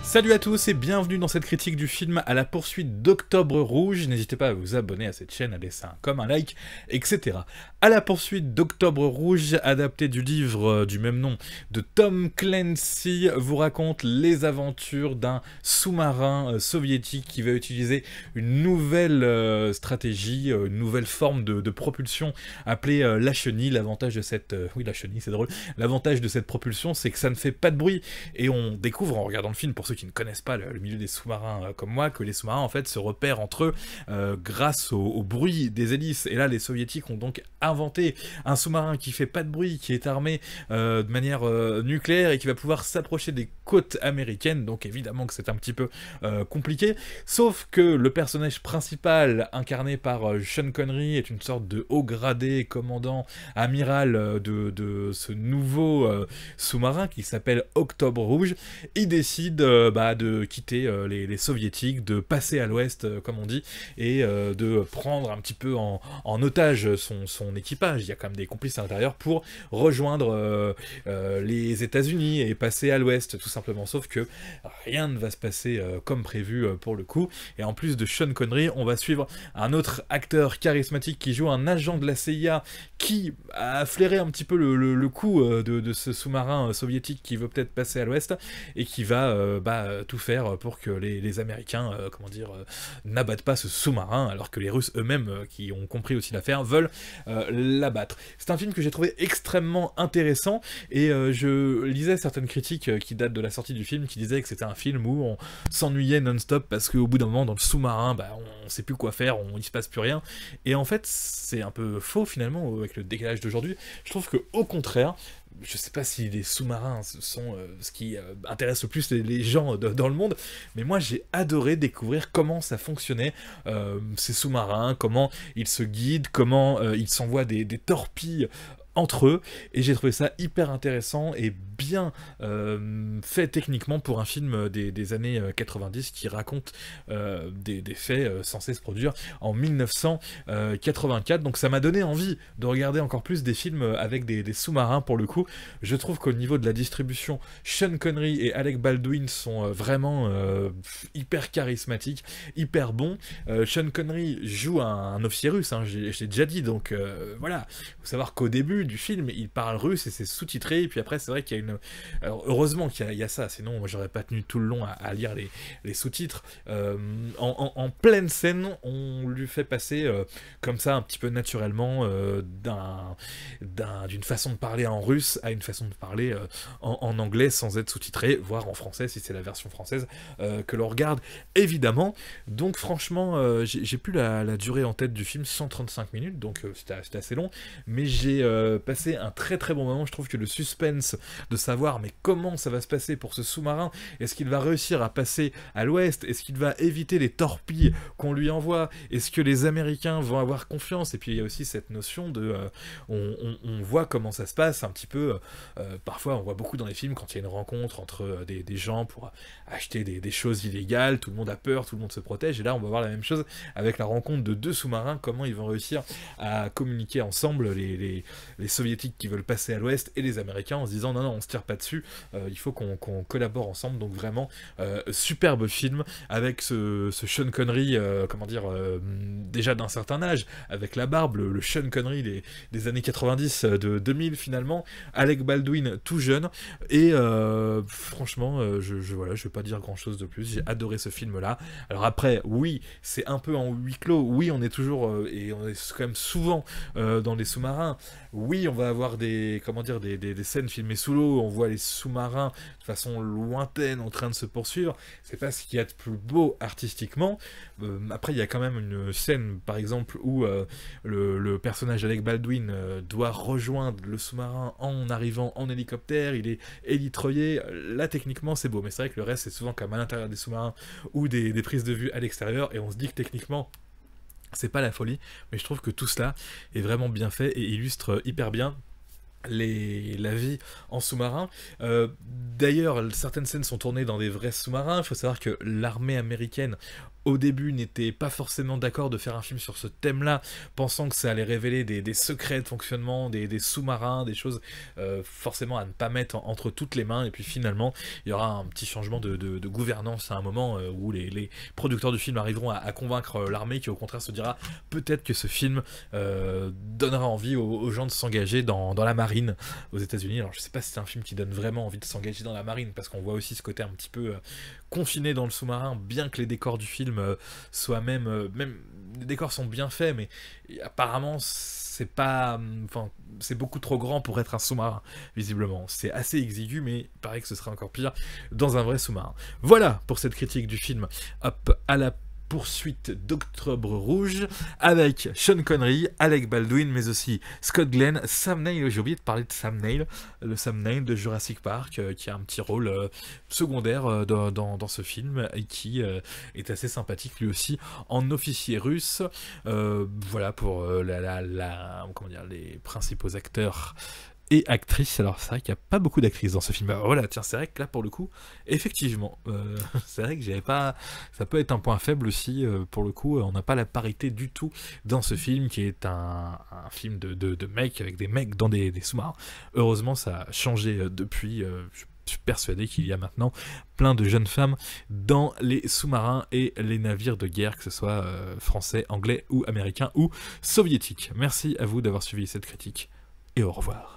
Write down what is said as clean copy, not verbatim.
Salut à tous et bienvenue dans cette critique du film À la poursuite d'Octobre Rouge. N'hésitez pas à vous abonner à cette chaîne, à laisser un comme, un like, etc. À la poursuite d'Octobre Rouge, adapté du livre du même nom de Tom Clancy, vous raconte les aventures d'un sous-marin soviétique qui va utiliser une nouvelle stratégie, une nouvelle forme de propulsion appelée la chenille. L'avantage de cette... oui, la chenille, c'est drôle. L'avantage de cette propulsion, c'est que ça ne fait pas de bruit. Et on découvre en regardant le film, pour ceux qui ne connaissent pas le milieu des sous-marins comme moi, que les sous-marins en fait se repèrent entre eux grâce au bruit des hélices. Et là, les soviétiques ont donc inventé un sous-marin qui fait pas de bruit, qui est armé de manière nucléaire et qui va pouvoir s'approcher des côtes américaines. Donc évidemment que c'est un petit peu compliqué. Sauf que le personnage principal, incarné par Sean Connery, est une sorte de haut gradé commandant amiral de ce nouveau sous-marin qui s'appelle Octobre Rouge. Il décide de quitter les soviétiques, de passer à l'ouest, comme on dit, et de prendre un petit peu en otage son équipage. Il y a quand même des complices à l'intérieur pour rejoindre les États-Unis et passer à l'ouest, tout simplement. Sauf que rien ne va se passer comme prévu pour le coup. Et en plus de Sean Connery, on va suivre un autre acteur charismatique qui joue un agent de la CIA qui a flairé un petit peu le coup de ce sous-marin soviétique qui veut peut-être passer à l'ouest et qui va tout faire pour que les Américains, n'abattent pas ce sous-marin, alors que les Russes eux-mêmes, qui ont compris aussi l'affaire, veulent l'abattre. C'est un film que j'ai trouvé extrêmement intéressant, et je lisais certaines critiques qui datent de la sortie du film, qui disaient que c'était un film où on s'ennuyait non-stop, parce qu'au bout d'un moment, dans le sous-marin, on sait plus quoi faire, il se passe plus rien, et en fait, c'est un peu faux finalement, avec le décalage d'aujourd'hui. Je trouve que au contraire, je sais pas si les sous-marins sont ce qui intéresse le plus les gens dans le monde, mais moi j'ai adoré découvrir comment ça fonctionnait, ces sous-marins, comment ils se guident, comment ils s'envoient des torpilles entre eux, et j'ai trouvé ça hyper intéressant et bien fait techniquement pour un film des années 90 qui raconte des faits censés se produire en 1984. Donc ça m'a donné envie de regarder encore plus des films avec des sous-marins pour le coup. Je trouve qu'au niveau de la distribution, Sean Connery et Alec Baldwin sont vraiment hyper charismatiques, hyper bons. Sean Connery joue un officier russe, hein, je l'ai déjà dit, donc voilà. Il faut savoir qu'au début du film, il parle russe et c'est sous-titré, et puis après c'est vrai qu'il y a une... Alors heureusement qu'il y a ça, sinon moi j'aurais pas tenu tout le long à lire les sous-titres. En pleine scène, on lui fait passer comme ça un petit peu naturellement d'une façon de parler en russe à une façon de parler en anglais sans être sous-titré, voire en français si c'est la version française que l'on regarde évidemment. Donc franchement, j'ai plus la durée en tête du film, 135 minutes, donc c'était assez long, mais j'ai passé un très très bon moment. Je trouve que le suspense de savoir mais comment ça va se passer pour ce sous-marin, est-ce qu'il va réussir à passer à l'ouest, est-ce qu'il va éviter les torpilles qu'on lui envoie, est-ce que les Américains vont avoir confiance, et puis il y a aussi cette notion de on voit comment ça se passe un petit peu, parfois on voit beaucoup dans les films quand il y a une rencontre entre des gens pour acheter des choses illégales, tout le monde a peur, tout le monde se protège, et là on va voir la même chose avec la rencontre de deux sous-marins, comment ils vont réussir à communiquer ensemble, les soviétiques qui veulent passer à l'ouest et les Américains, en se disant non on se tire pas dessus, il faut qu'on collabore ensemble. Donc vraiment superbe film avec ce Sean Connery déjà d'un certain âge, avec la barbe, le Sean Connery des années 90, de 2000 finalement, Alec Baldwin tout jeune, et franchement je vais pas dire grand chose de plus, j'ai adoré ce film là. Alors après oui c'est un peu en huis clos, oui on est toujours et on est quand même souvent dans les sous-marins, oui on va avoir des scènes filmées sous l'eau, on voit les sous-marins de façon lointaine en train de se poursuivre, c'est pas ce qu'il y a de plus beau artistiquement. Après il y a quand même une scène par exemple où le personnage d'Alec Baldwin doit rejoindre le sous-marin en arrivant en hélicoptère, il est élitreillé, là techniquement c'est beau, mais c'est vrai que le reste c'est souvent comme à l'intérieur des sous-marins ou des prises de vue à l'extérieur, et on se dit que techniquement c'est pas la folie, mais je trouve que tout cela est vraiment bien fait et illustre hyper bien la vie en sous-marin. D'ailleurs, certaines scènes sont tournées dans des vrais sous-marins. Il faut savoir que l'armée américaine au début n'étaient pas forcément d'accord de faire un film sur ce thème-là, pensant que ça allait révéler des secrets de fonctionnement, des sous-marins, des choses forcément à ne pas mettre entre toutes les mains, et puis finalement il y aura un petit changement de gouvernance à un moment où les producteurs du film arriveront à convaincre l'armée qui au contraire se dira peut-être que ce film donnera envie aux gens de s'engager dans la marine aux États-Unis. Alors je sais pas si c'est un film qui donne vraiment envie de s'engager dans la marine, parce qu'on voit aussi ce côté un petit peu confiné dans le sous-marin, bien que les décors du film soient même les décors sont bien faits, mais apparemment c'est pas, enfin c'est beaucoup trop grand pour être un sous-marin, visiblement. C'est assez exigu, mais il paraît que ce serait encore pire dans un vrai sous-marin. Voilà pour cette critique du film Hop à la poursuite d'Octobre Rouge, avec Sean Connery, Alec Baldwin, mais aussi Scott Glenn, Sam Neill. J'ai oublié de parler de Sam Neill, le Sam Neill de Jurassic Park, qui a un petit rôle secondaire dans ce film, et qui est assez sympathique lui aussi, en officier russe. Voilà pour comment dire, les principaux acteurs et actrice. Alors c'est vrai qu'il n'y a pas beaucoup d'actrices dans ce film. Alors, voilà, tiens, c'est vrai que là pour le coup, effectivement, c'est vrai que j'avais pas. Ça peut être un point faible aussi. Pour le coup, on n'a pas la parité du tout dans ce film, qui est un film de mecs avec des mecs dans des sous-marins. Heureusement, ça a changé depuis. Je suis persuadé qu'il y a maintenant plein de jeunes femmes dans les sous-marins et les navires de guerre, que ce soit français, anglais ou américains ou soviétiques. Merci à vous d'avoir suivi cette critique et au revoir.